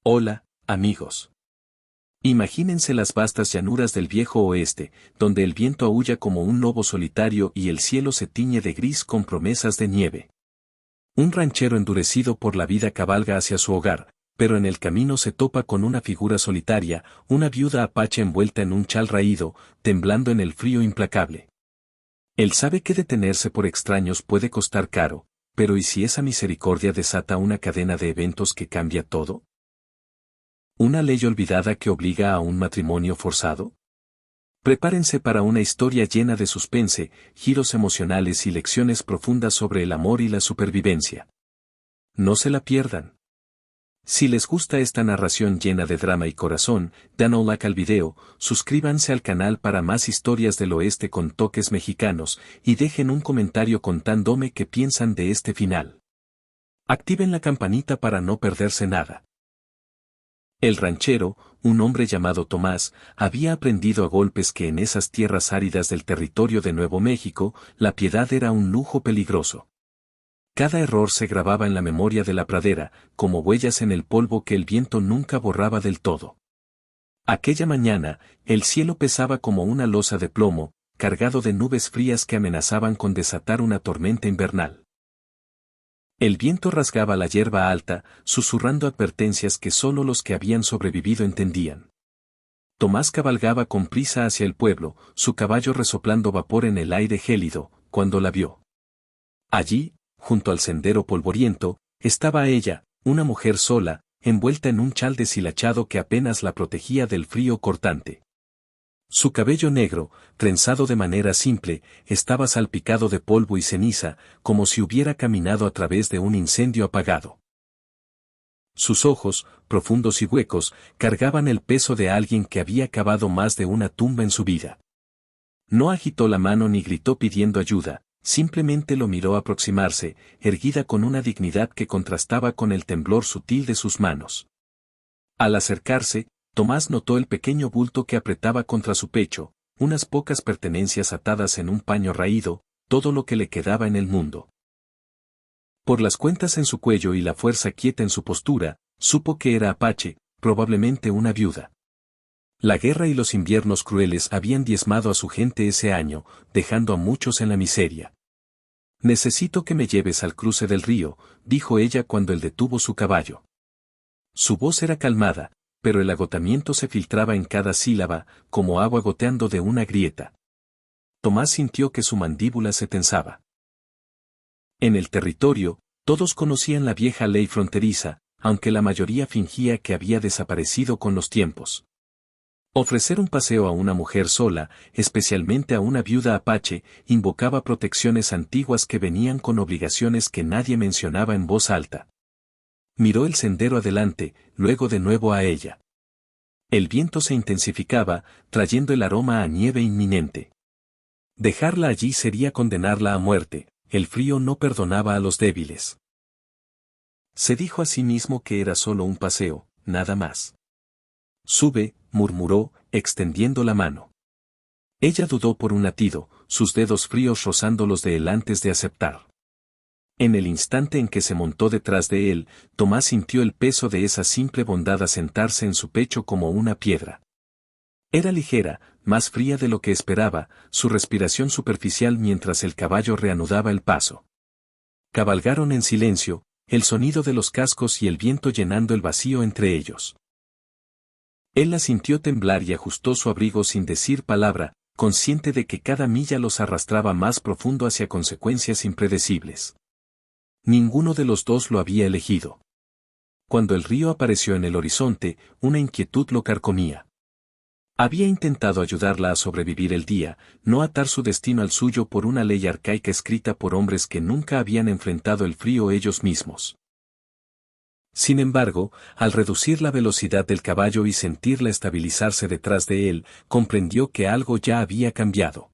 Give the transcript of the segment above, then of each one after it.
Hola, amigos. Imagínense las vastas llanuras del viejo oeste, donde el viento aúlla como un lobo solitario y el cielo se tiñe de gris con promesas de nieve. Un ranchero endurecido por la vida cabalga hacia su hogar, pero en el camino se topa con una figura solitaria, una viuda apache envuelta en un chal raído, temblando en el frío implacable. Él sabe que detenerse por extraños puede costar caro, pero ¿y si esa misericordia desata una cadena de eventos que cambia todo? ¿Una ley olvidada que obliga a un matrimonio forzado? Prepárense para una historia llena de suspense, giros emocionales y lecciones profundas sobre el amor y la supervivencia. No se la pierdan. Si les gusta esta narración llena de drama y corazón, dan un like al video, suscríbanse al canal para más historias del oeste con toques mexicanos, y dejen un comentario contándome qué piensan de este final. Activen la campanita para no perderse nada. El ranchero, un hombre llamado Tomás, había aprendido a golpes que en esas tierras áridas del territorio de Nuevo México, la piedad era un lujo peligroso. Cada error se grababa en la memoria de la pradera, como huellas en el polvo que el viento nunca borraba del todo. Aquella mañana, el cielo pesaba como una losa de plomo, cargado de nubes frías que amenazaban con desatar una tormenta invernal. El viento rasgaba la hierba alta, susurrando advertencias que solo los que habían sobrevivido entendían. Tomás cabalgaba con prisa hacia el pueblo, su caballo resoplando vapor en el aire gélido, cuando la vio. Allí, junto al sendero polvoriento, estaba ella, una mujer sola, envuelta en un chal deshilachado que apenas la protegía del frío cortante. Su cabello negro, trenzado de manera simple, estaba salpicado de polvo y ceniza, como si hubiera caminado a través de un incendio apagado. Sus ojos, profundos y huecos, cargaban el peso de alguien que había cavado más de una tumba en su vida. No agitó la mano ni gritó pidiendo ayuda, simplemente lo miró aproximarse, erguida con una dignidad que contrastaba con el temblor sutil de sus manos. Al acercarse, Tomás notó el pequeño bulto que apretaba contra su pecho, unas pocas pertenencias atadas en un paño raído, todo lo que le quedaba en el mundo. Por las cuentas en su cuello y la fuerza quieta en su postura, supo que era apache, probablemente una viuda. La guerra y los inviernos crueles habían diezmado a su gente ese año, dejando a muchos en la miseria. «Necesito que me lleves al cruce del río», dijo ella cuando él detuvo su caballo. Su voz era calmada, pero el agotamiento se filtraba en cada sílaba, como agua goteando de una grieta. Tomás sintió que su mandíbula se tensaba. En el territorio, todos conocían la vieja ley fronteriza, aunque la mayoría fingía que había desaparecido con los tiempos. Ofrecer un paseo a una mujer sola, especialmente a una viuda apache, invocaba protecciones antiguas que venían con obligaciones que nadie mencionaba en voz alta. Miró el sendero adelante, luego de nuevo a ella. El viento se intensificaba, trayendo el aroma a nieve inminente. Dejarla allí sería condenarla a muerte, el frío no perdonaba a los débiles. Se dijo a sí mismo que era solo un paseo, nada más. «Sube», murmuró, extendiendo la mano. Ella dudó por un latido, sus dedos fríos rozando los de él antes de aceptar. En el instante en que se montó detrás de él, Tomás sintió el peso de esa simple bondad asentarse en su pecho como una piedra. Era ligera, más fría de lo que esperaba, su respiración superficial mientras el caballo reanudaba el paso. Cabalgaron en silencio, el sonido de los cascos y el viento llenando el vacío entre ellos. Él la sintió temblar y ajustó su abrigo sin decir palabra, consciente de que cada milla los arrastraba más profundo hacia consecuencias impredecibles. Ninguno de los dos lo había elegido. Cuando el río apareció en el horizonte, una inquietud lo carcomía. Había intentado ayudarla a sobrevivir el día, no atar su destino al suyo por una ley arcaica escrita por hombres que nunca habían enfrentado el frío ellos mismos. Sin embargo, al reducir la velocidad del caballo y sentirla estabilizarse detrás de él, comprendió que algo ya había cambiado.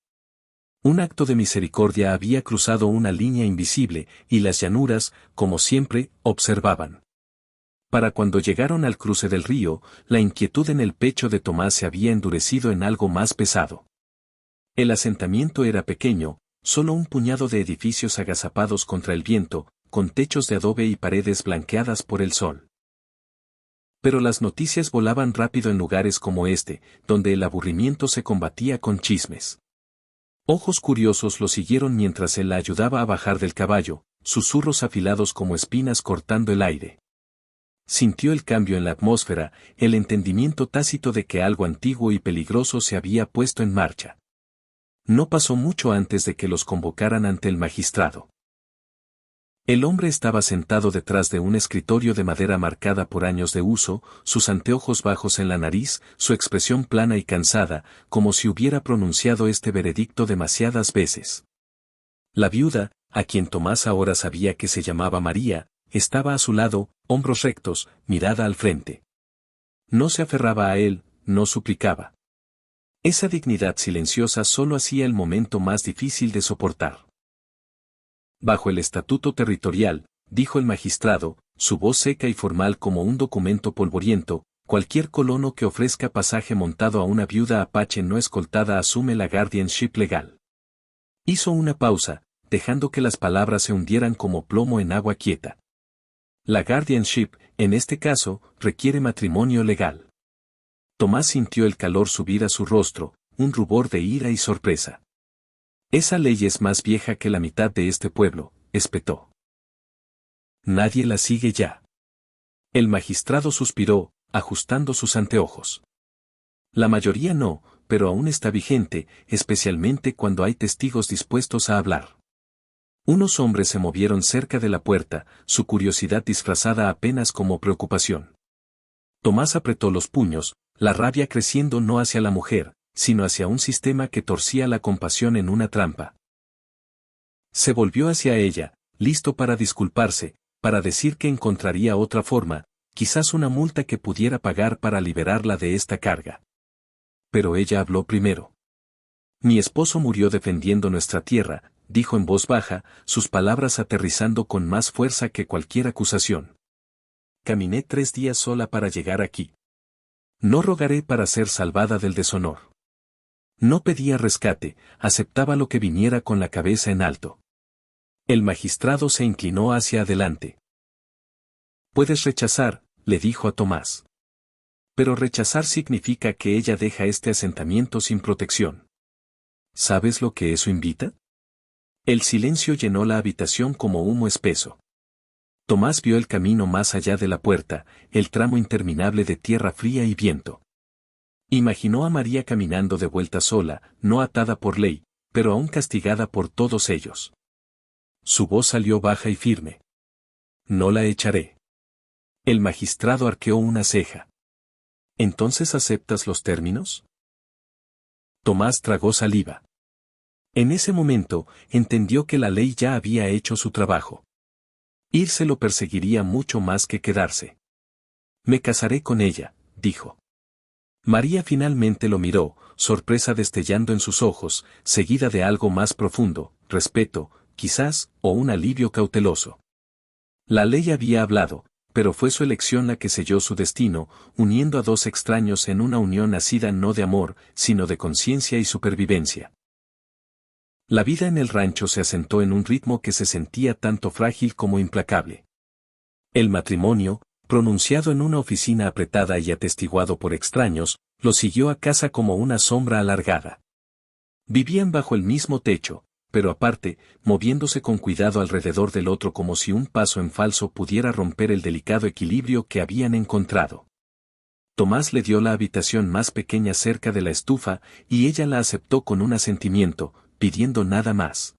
Un acto de misericordia había cruzado una línea invisible, y las llanuras, como siempre, observaban. Para cuando llegaron al cruce del río, la inquietud en el pecho de Tomás se había endurecido en algo más pesado. El asentamiento era pequeño, solo un puñado de edificios agazapados contra el viento, con techos de adobe y paredes blanqueadas por el sol. Pero las noticias volaban rápido en lugares como este, donde el aburrimiento se combatía con chismes. Ojos curiosos lo siguieron mientras él la ayudaba a bajar del caballo, susurros afilados como espinas cortando el aire. Sintió el cambio en la atmósfera, el entendimiento tácito de que algo antiguo y peligroso se había puesto en marcha. No pasó mucho antes de que los convocaran ante el magistrado. El hombre estaba sentado detrás de un escritorio de madera marcada por años de uso, sus anteojos bajos en la nariz, su expresión plana y cansada, como si hubiera pronunciado este veredicto demasiadas veces. La viuda, a quien Tomás ahora sabía que se llamaba María, estaba a su lado, hombros rectos, mirada al frente. No se aferraba a él, no suplicaba. Esa dignidad silenciosa solo hacía el momento más difícil de soportar. Bajo el estatuto territorial, dijo el magistrado, su voz seca y formal como un documento polvoriento, cualquier colono que ofrezca pasaje montado a una viuda apache no escoltada asume la guardianship legal. Hizo una pausa, dejando que las palabras se hundieran como plomo en agua quieta. La guardianship, en este caso, requiere matrimonio legal. Tomás sintió el calor subir a su rostro, un rubor de ira y sorpresa. Esa ley es más vieja que la mitad de este pueblo, espetó. Nadie la sigue ya. El magistrado suspiró, ajustando sus anteojos. La mayoría no, pero aún está vigente, especialmente cuando hay testigos dispuestos a hablar. Unos hombres se movieron cerca de la puerta, su curiosidad disfrazada apenas como preocupación. Tomás apretó los puños, la rabia creciendo no hacia la mujer, sino hacia un sistema que torcía la compasión en una trampa. Se volvió hacia ella, listo para disculparse, para decir que encontraría otra forma, quizás una multa que pudiera pagar para liberarla de esta carga. Pero ella habló primero. Mi esposo murió defendiendo nuestra tierra, dijo en voz baja, sus palabras aterrizando con más fuerza que cualquier acusación. Caminé 3 días sola para llegar aquí. No rogaré para ser salvada del deshonor. No pedía rescate, aceptaba lo que viniera con la cabeza en alto. El magistrado se inclinó hacia adelante. Puedes rechazar, le dijo a Tomás. Pero rechazar significa que ella deja este asentamiento sin protección. ¿Sabes lo que eso invita? El silencio llenó la habitación como humo espeso. Tomás vio el camino más allá de la puerta, el tramo interminable de tierra fría y viento. Imaginó a María caminando de vuelta sola, no atada por ley, pero aún castigada por todos ellos. Su voz salió baja y firme. No la echaré. El magistrado arqueó una ceja. ¿Entonces aceptas los términos? Tomás tragó saliva. En ese momento, entendió que la ley ya había hecho su trabajo. Irse lo perseguiría mucho más que quedarse. Me casaré con ella, dijo. María finalmente lo miró, sorpresa destellando en sus ojos, seguida de algo más profundo, respeto, quizás, o un alivio cauteloso. La ley había hablado, pero fue su elección la que selló su destino, uniendo a 2 extraños en una unión nacida no de amor, sino de conciencia y supervivencia. La vida en el rancho se asentó en un ritmo que se sentía tanto frágil como implacable. El matrimonio, pronunciado en una oficina apretada y atestiguado por extraños, lo siguió a casa como una sombra alargada. Vivían bajo el mismo techo, pero aparte, moviéndose con cuidado alrededor del otro como si un paso en falso pudiera romper el delicado equilibrio que habían encontrado. Tomás le dio la habitación más pequeña cerca de la estufa, y ella la aceptó con un asentimiento, pidiendo nada más.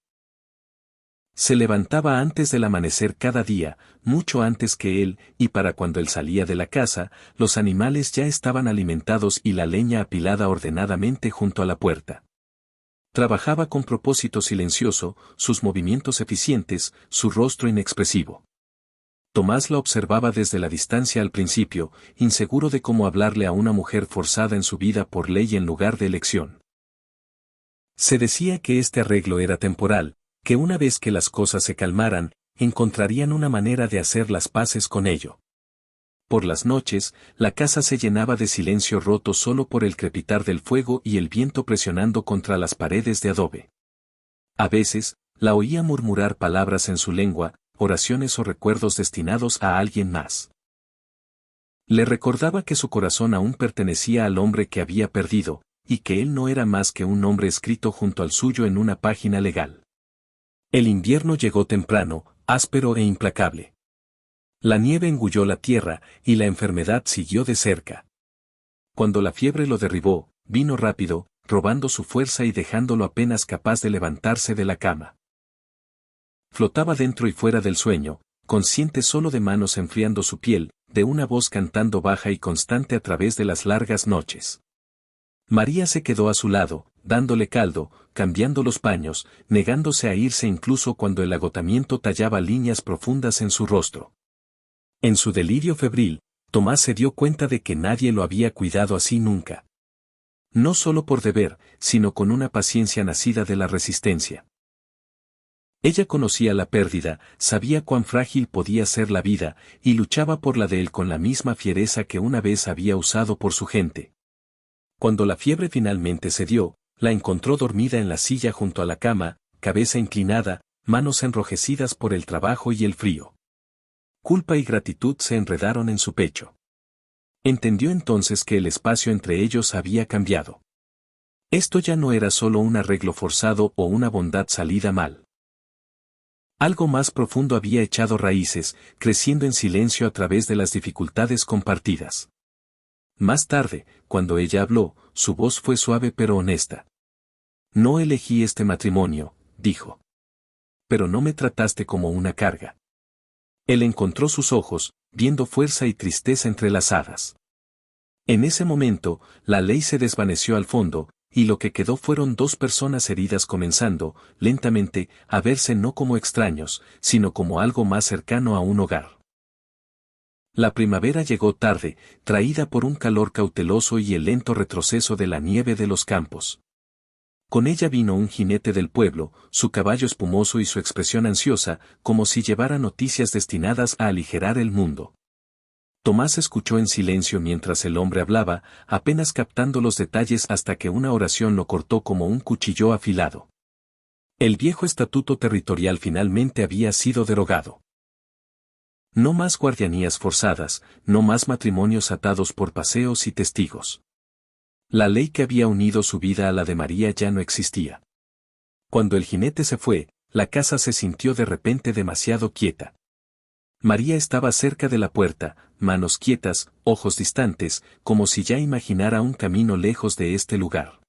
Se levantaba antes del amanecer cada día, mucho antes que él, y para cuando él salía de la casa, los animales ya estaban alimentados y la leña apilada ordenadamente junto a la puerta. Trabajaba con propósito silencioso, sus movimientos eficientes, su rostro inexpresivo. Tomás la observaba desde la distancia al principio, inseguro de cómo hablarle a una mujer forzada en su vida por ley en lugar de elección. Se decía que este arreglo era temporal, que una vez que las cosas se calmaran, encontrarían una manera de hacer las paces con ello. Por las noches, la casa se llenaba de silencio roto solo por el crepitar del fuego y el viento presionando contra las paredes de adobe. A veces, la oía murmurar palabras en su lengua, oraciones o recuerdos destinados a alguien más. Le recordaba que su corazón aún pertenecía al hombre que había perdido, y que él no era más que un nombre escrito junto al suyo en una página legal. El invierno llegó temprano, áspero e implacable. La nieve engulló la tierra, y la enfermedad siguió de cerca. Cuando la fiebre lo derribó, vino rápido, robando su fuerza y dejándolo apenas capaz de levantarse de la cama. Flotaba dentro y fuera del sueño, consciente solo de manos enfriando su piel, de una voz cantando baja y constante a través de las largas noches. María se quedó a su lado, dándole caldo, cambiando los paños, negándose a irse incluso cuando el agotamiento tallaba líneas profundas en su rostro. En su delirio febril, Tomás se dio cuenta de que nadie lo había cuidado así nunca. No solo por deber, sino con una paciencia nacida de la resistencia. Ella conocía la pérdida, sabía cuán frágil podía ser la vida, y luchaba por la de él con la misma fiereza que una vez había usado por su gente. Cuando la fiebre finalmente cedió, la encontró dormida en la silla junto a la cama, cabeza inclinada, manos enrojecidas por el trabajo y el frío. Culpa y gratitud se enredaron en su pecho. Entendió entonces que el espacio entre ellos había cambiado. Esto ya no era solo un arreglo forzado o una bondad salida mal. Algo más profundo había echado raíces, creciendo en silencio a través de las dificultades compartidas. Más tarde, cuando ella habló, su voz fue suave pero honesta. No elegí este matrimonio, dijo. Pero no me trataste como una carga. Él encontró sus ojos, viendo fuerza y tristeza entrelazadas. En ese momento, la ley se desvaneció al fondo, y lo que quedó fueron dos personas heridas comenzando, lentamente, a verse no como extraños, sino como algo más cercano a un hogar. La primavera llegó tarde, traída por un calor cauteloso y el lento retroceso de la nieve de los campos. Con ella vino un jinete del pueblo, su caballo espumoso y su expresión ansiosa, como si llevara noticias destinadas a aligerar el mundo. Tomás escuchó en silencio mientras el hombre hablaba, apenas captando los detalles hasta que una oración lo cortó como un cuchillo afilado. El viejo estatuto territorial finalmente había sido derogado. No más guardianías forzadas, no más matrimonios atados por paseos y testigos. La ley que había unido su vida a la de María ya no existía. Cuando el jinete se fue, la casa se sintió de repente demasiado quieta. María estaba cerca de la puerta, manos quietas, ojos distantes, como si ya imaginara un camino lejos de este lugar.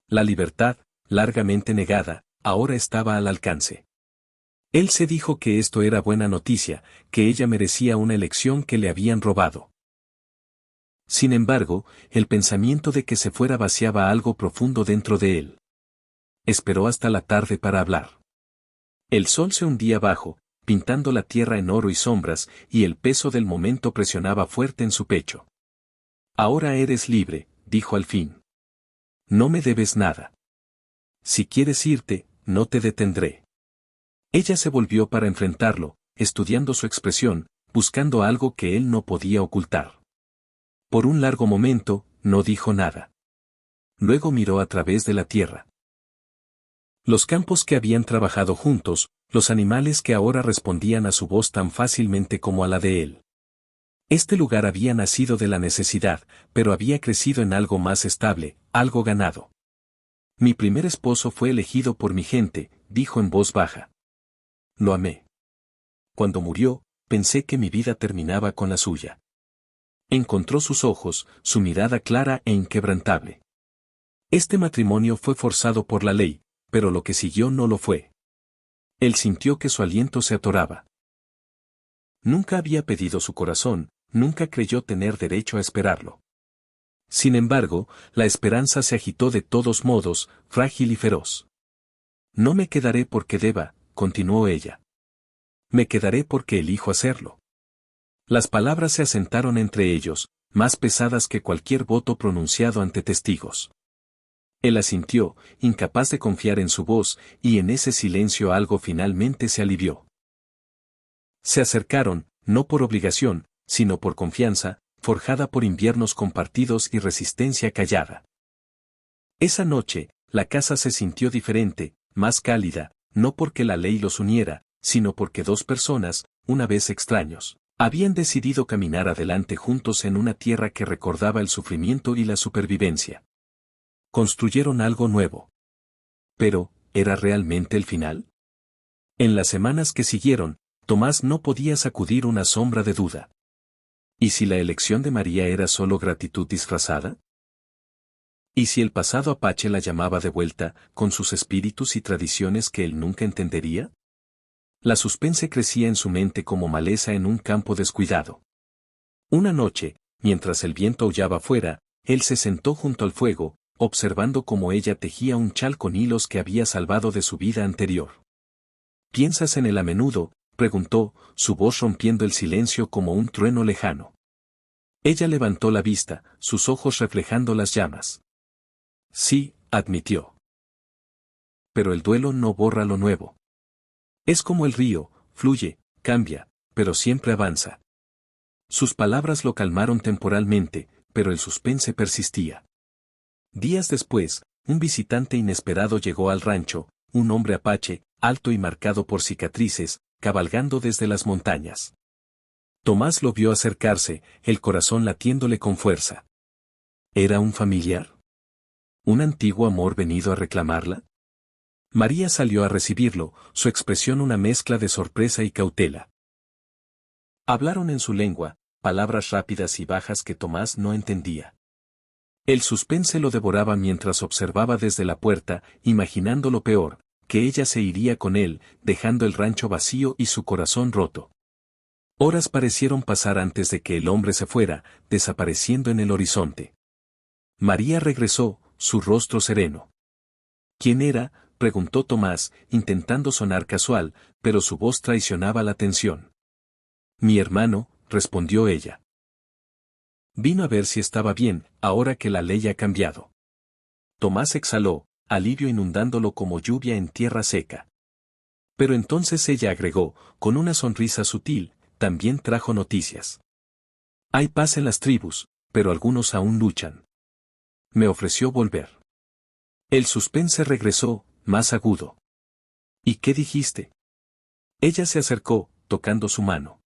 La libertad, largamente negada, ahora estaba al alcance. Él se dijo que esto era buena noticia, que ella merecía una elección que le habían robado. Sin embargo, el pensamiento de que se fuera vaciaba algo profundo dentro de él. Esperó hasta la tarde para hablar. El sol se hundía bajo, pintando la tierra en oro y sombras, y el peso del momento presionaba fuerte en su pecho. Ahora eres libre, dijo al fin. No me debes nada. Si quieres irte, no te detendré. Ella se volvió para enfrentarlo, estudiando su expresión, buscando algo que él no podía ocultar. Por un largo momento, no dijo nada. Luego miró a través de la tierra. Los campos que habían trabajado juntos, los animales que ahora respondían a su voz tan fácilmente como a la de él. Este lugar había nacido de la necesidad, pero había crecido en algo más estable, algo ganado. Mi primer esposo fue elegido por mi gente, dijo en voz baja. Lo amé. Cuando murió, pensé que mi vida terminaba con la suya. Encontró sus ojos, su mirada clara e inquebrantable. Este matrimonio fue forzado por la ley, pero lo que siguió no lo fue. Él sintió que su aliento se atoraba. Nunca había pedido su corazón, nunca creyó tener derecho a esperarlo. Sin embargo, la esperanza se agitó de todos modos, frágil y feroz. No me quedaré porque deba, continuó ella. Me quedaré porque elijo hacerlo. Las palabras se asentaron entre ellos, más pesadas que cualquier voto pronunciado ante testigos. Él asintió, incapaz de confiar en su voz, y en ese silencio algo finalmente se alivió. Se acercaron, no por obligación, sino por confianza, forjada por inviernos compartidos y resistencia callada. Esa noche, la casa se sintió diferente, más cálida, no porque la ley los uniera, sino porque dos personas, una vez extraños, Habían decidido caminar adelante juntos en una tierra que recordaba el sufrimiento y la supervivencia. Construyeron algo nuevo. Pero, ¿era realmente el final? En las semanas que siguieron, Tomás no podía sacudir una sombra de duda. ¿Y si la elección de María era solo gratitud disfrazada? ¿Y si el pasado apache la llamaba de vuelta, con sus espíritus y tradiciones que él nunca entendería? La suspense crecía en su mente como maleza en un campo descuidado. Una noche, mientras el viento aullaba fuera, él se sentó junto al fuego, observando cómo ella tejía un chal con hilos que había salvado de su vida anterior. ¿Piensas en él a menudo?, preguntó, su voz rompiendo el silencio como un trueno lejano. Ella levantó la vista, sus ojos reflejando las llamas. Sí, admitió. Pero el duelo no borra lo nuevo. Es como el río, fluye, cambia, pero siempre avanza. Sus palabras lo calmaron temporalmente, pero el suspense persistía. Días después, un visitante inesperado llegó al rancho, un hombre apache, alto y marcado por cicatrices, cabalgando desde las montañas. Tomás lo vio acercarse, el corazón latiéndole con fuerza. ¿Era un familiar? ¿Un antiguo amor venido a reclamarla? María salió a recibirlo, su expresión una mezcla de sorpresa y cautela. Hablaron en su lengua, palabras rápidas y bajas que Tomás no entendía. El suspense lo devoraba mientras observaba desde la puerta, imaginando lo peor, que ella se iría con él, dejando el rancho vacío y su corazón roto. Horas parecieron pasar antes de que el hombre se fuera, desapareciendo en el horizonte. María regresó, su rostro sereno. ¿Quién era?, preguntó Tomás, intentando sonar casual, pero su voz traicionaba la tensión. Mi hermano, respondió ella. Vino a ver si estaba bien, ahora que la ley ha cambiado. Tomás exhaló, alivio inundándolo como lluvia en tierra seca. Pero entonces ella agregó, con una sonrisa sutil, también trajo noticias. Hay paz en las tribus, pero algunos aún luchan. Me ofreció volver. El suspense regresó, más agudo. ¿Y qué dijiste? Ella se acercó, tocando su mano.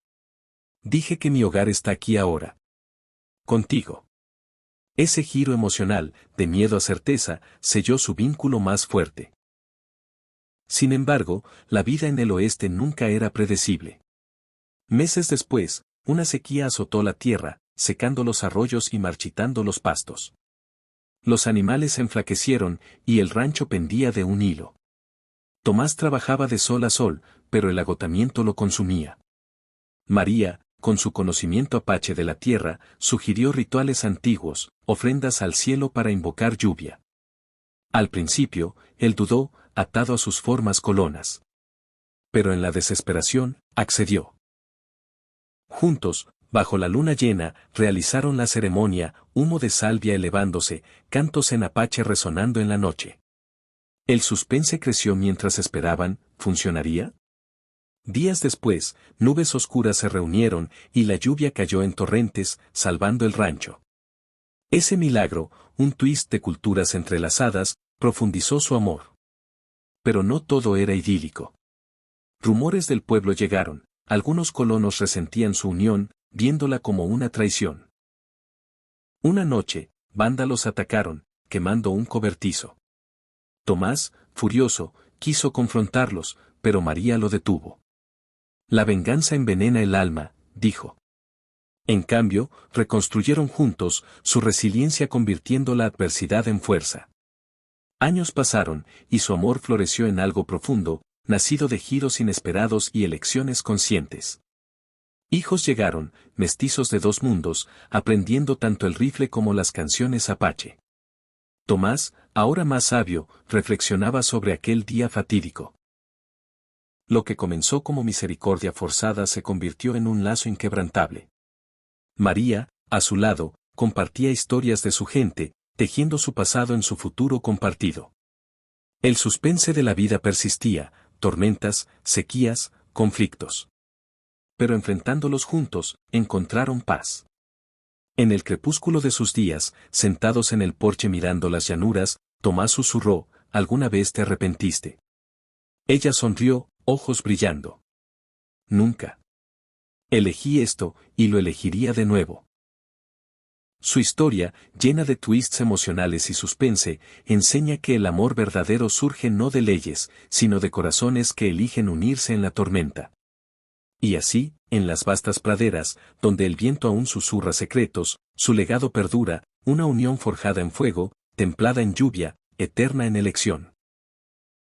Dije que mi hogar está aquí ahora. Contigo. Ese giro emocional, de miedo a certeza, selló su vínculo más fuerte. Sin embargo, la vida en el oeste nunca era predecible. Meses después, una sequía azotó la tierra, secando los arroyos y marchitando los pastos. Los animales se enflaquecieron, y el rancho pendía de un hilo. Tomás trabajaba de sol a sol, pero el agotamiento lo consumía. María, con su conocimiento apache de la tierra, sugirió rituales antiguos, ofrendas al cielo para invocar lluvia. Al principio, él dudó, atado a sus formas colonas. Pero en la desesperación, accedió. Juntos, bajo la luna llena, realizaron la ceremonia, humo de salvia elevándose, cantos en apache resonando en la noche. El suspense creció mientras esperaban, ¿funcionaría? Días después, nubes oscuras se reunieron, y la lluvia cayó en torrentes, salvando el rancho. Ese milagro, un twist de culturas entrelazadas, profundizó su amor. Pero no todo era idílico. Rumores del pueblo llegaron, algunos colonos resentían su unión, viéndola como una traición. Una noche, vándalos atacaron, quemando un cobertizo. Tomás, furioso, quiso confrontarlos, pero María lo detuvo. La venganza envenena el alma, dijo. En cambio, reconstruyeron juntos, su resiliencia convirtiendo la adversidad en fuerza. Años pasaron, y su amor floreció en algo profundo, nacido de giros inesperados y elecciones conscientes. Hijos llegaron, mestizos de dos mundos, aprendiendo tanto el rifle como las canciones apache. Tomás, ahora más sabio, reflexionaba sobre aquel día fatídico. Lo que comenzó como misericordia forzada se convirtió en un lazo inquebrantable. María, a su lado, compartía historias de su gente, tejiendo su pasado en su futuro compartido. El suspense de la vida persistía, tormentas, sequías, conflictos. Pero enfrentándolos juntos, encontraron paz. En el crepúsculo de sus días, sentados en el porche mirando las llanuras, Tomás susurró, ¿alguna vez te arrepentiste? Ella sonrió, ojos brillando. Nunca. Elegí esto, y lo elegiría de nuevo. Su historia, llena de twists emocionales y suspense, enseña que el amor verdadero surge no de leyes, sino de corazones que eligen unirse en la tormenta. Y así, en las vastas praderas, donde el viento aún susurra secretos, su legado perdura, una unión forjada en fuego, templada en lluvia, eterna en elección.